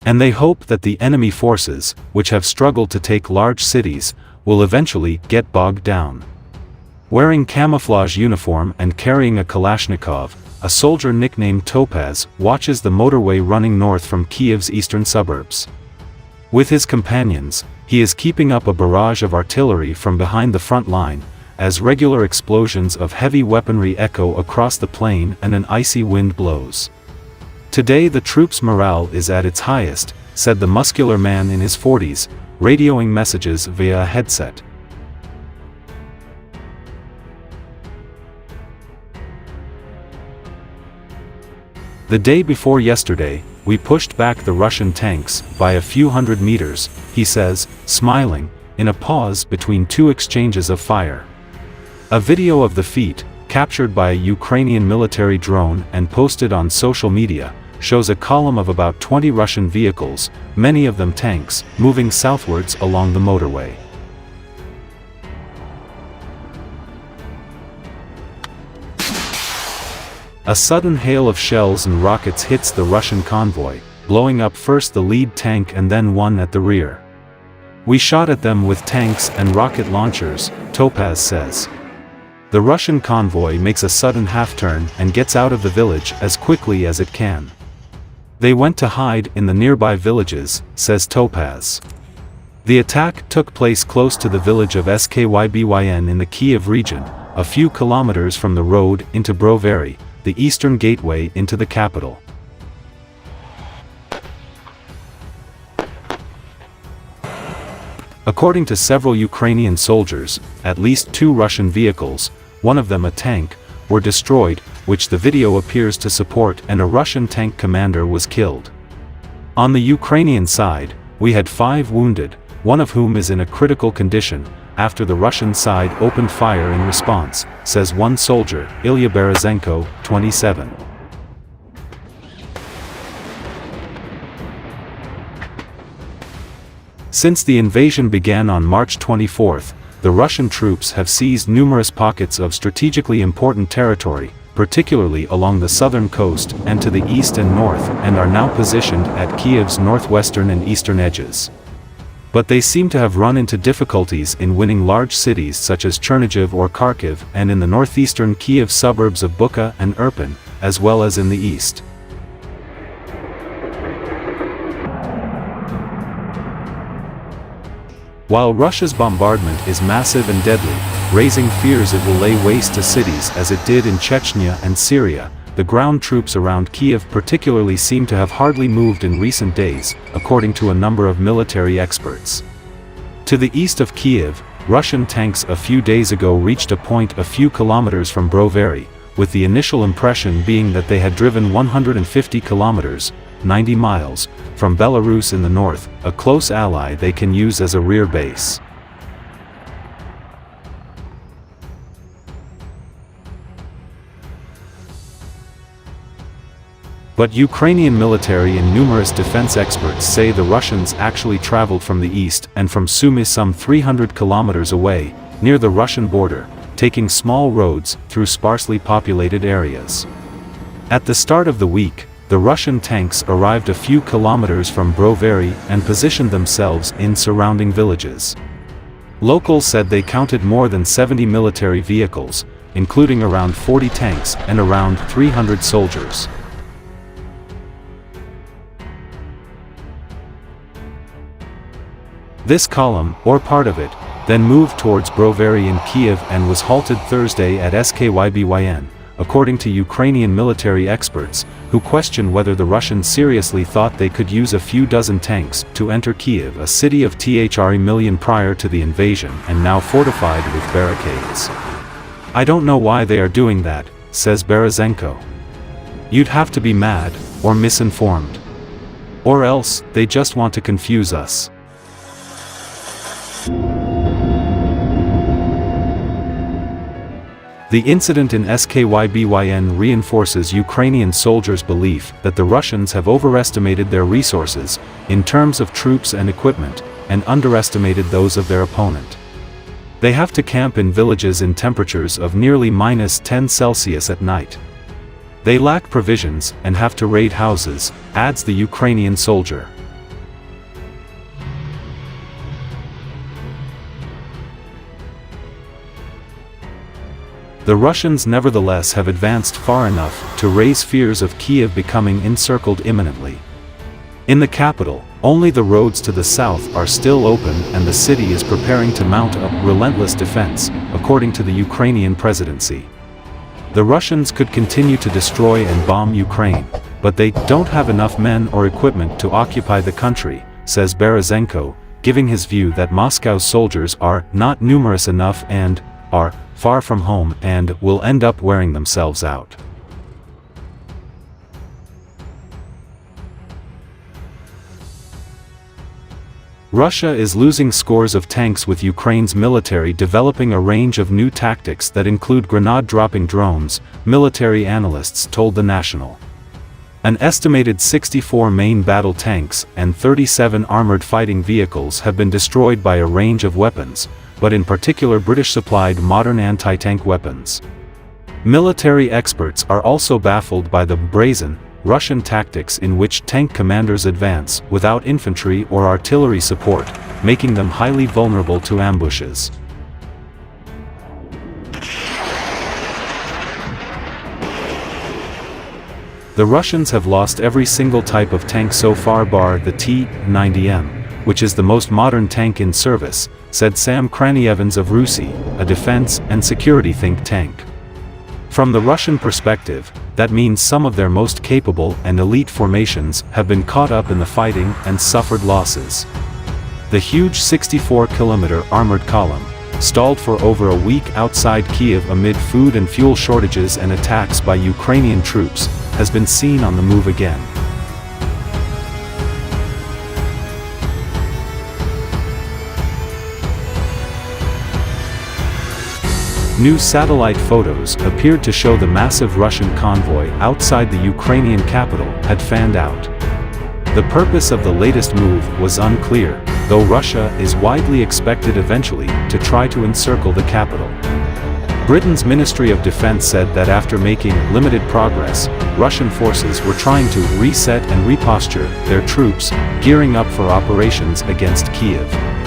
And they hope that the enemy forces, which have struggled to take large cities, will eventually get bogged down. Wearing camouflage uniform and carrying a Kalashnikov, a soldier nicknamed Topaz watches the motorway running north from Kyiv's eastern suburbs. With his companions, he is keeping up a barrage of artillery from behind the front line, as regular explosions of heavy weaponry echo across the plain and an icy wind blows. "Today the troops' morale is at its highest," said the muscular man in his 40s, radioing messages via a headset. "The day before yesterday, we pushed back the Russian tanks by a few hundred meters," he says, smiling, in a pause between two exchanges of fire. A video of the feat, captured by a Ukrainian military drone and posted on social media, shows a column of about 20 Russian vehicles, many of them tanks, moving southwards along the motorway. A sudden hail of shells and rockets hits the Russian convoy, blowing up first the lead tank and then one at the rear. "We shot at them with tanks and rocket launchers," Topaz says. The Russian convoy makes a sudden half-turn and gets out of the village as quickly as it can. "They went to hide in the nearby villages," says Topaz. The attack took place close to the village of Skybyn in the Kyiv region, a few kilometers from the road into Brovary, the eastern gateway into the capital. According to several Ukrainian soldiers, at least 2 Russian vehicles, one of them a tank, were destroyed, which the video appears to support, and a Russian tank commander was killed. On the Ukrainian side, we had 5 wounded, one of whom is in a critical condition, after the Russian side opened fire in response, says one soldier, Ilya Berezhenko, 27. Since the invasion began on March 24, the Russian troops have seized numerous pockets of strategically important territory, particularly along the southern coast and to the east and north, and are now positioned at Kyiv's northwestern and eastern edges. But they seem to have run into difficulties in winning large cities such as Chernihiv or Kharkiv, and in the northeastern Kyiv suburbs of Bucha and Irpin, as well as in the east. While Russia's bombardment is massive and deadly, raising fears it will lay waste to cities as it did in Chechnya and Syria, the ground troops around Kyiv particularly seem to have hardly moved in recent days, according to a number of military experts. To the east of Kyiv, Russian tanks a few days ago reached a point a few kilometers from Brovary, with the initial impression being that they had driven 150 kilometers, 90 miles, from Belarus in the north, a close ally they can use as a rear base. But Ukrainian military and numerous defense experts say the Russians actually traveled from the east and from Sumy some 300 kilometers away, near the Russian border, taking small roads through sparsely populated areas. At the start of the week, the Russian tanks arrived a few kilometers from Brovary and positioned themselves in surrounding villages. Locals said they counted more than 70 military vehicles, including around 40 tanks and around 300 soldiers. This column, or part of it, then moved towards Brovary in Kyiv and was halted Thursday at Skybyn, according to Ukrainian military experts, who question whether the Russians seriously thought they could use a few dozen tanks to enter Kyiv, a city of 3 million prior to the invasion and now fortified with barricades. "I don't know why they are doing that," says Berezhenko. "You'd have to be mad, or misinformed. Or else, they just want to confuse us." The incident in Skybyn reinforces Ukrainian soldiers' belief that the Russians have overestimated their resources, in terms of troops and equipment, and underestimated those of their opponent. They have to camp in villages in temperatures of nearly -10°C at night. They lack provisions and have to raid houses, adds the Ukrainian soldier. The Russians nevertheless have advanced far enough to raise fears of Kyiv becoming encircled imminently. In the capital, only the roads to the south are still open and the city is preparing to mount a relentless defense, according to the Ukrainian presidency. The Russians could continue to destroy and bomb Ukraine, but they don't have enough men or equipment to occupy the country, says Berezhenko, giving his view that Moscow's soldiers are not numerous enough and are far from home and will end up wearing themselves out. Russia is losing scores of tanks, with Ukraine's military developing a range of new tactics that include grenade-dropping drones, military analysts told The National. An estimated 64 main battle tanks and 37 armored fighting vehicles have been destroyed by a range of weapons, but in particular British-supplied modern anti-tank weapons. Military experts are also baffled by the brazen Russian tactics in which tank commanders advance without infantry or artillery support, making them highly vulnerable to ambushes. The Russians have lost every single type of tank so far bar the T-90M, which is the most modern tank in service, said Sam Kranievans of Rusi, a defense and security think tank. From the Russian perspective, that means some of their most capable and elite formations have been caught up in the fighting and suffered losses. The huge 64-kilometer armored column, stalled for over a week outside Kyiv amid food and fuel shortages and attacks by Ukrainian troops, has been seen on the move again. New satellite photos appeared to show the massive Russian convoy outside the Ukrainian capital had fanned out. The purpose of the latest move was unclear, though Russia is widely expected eventually to try to encircle the capital. Britain's Ministry of Defense said that after making limited progress, Russian forces were trying to reset and reposture their troops, gearing up for operations against Kyiv.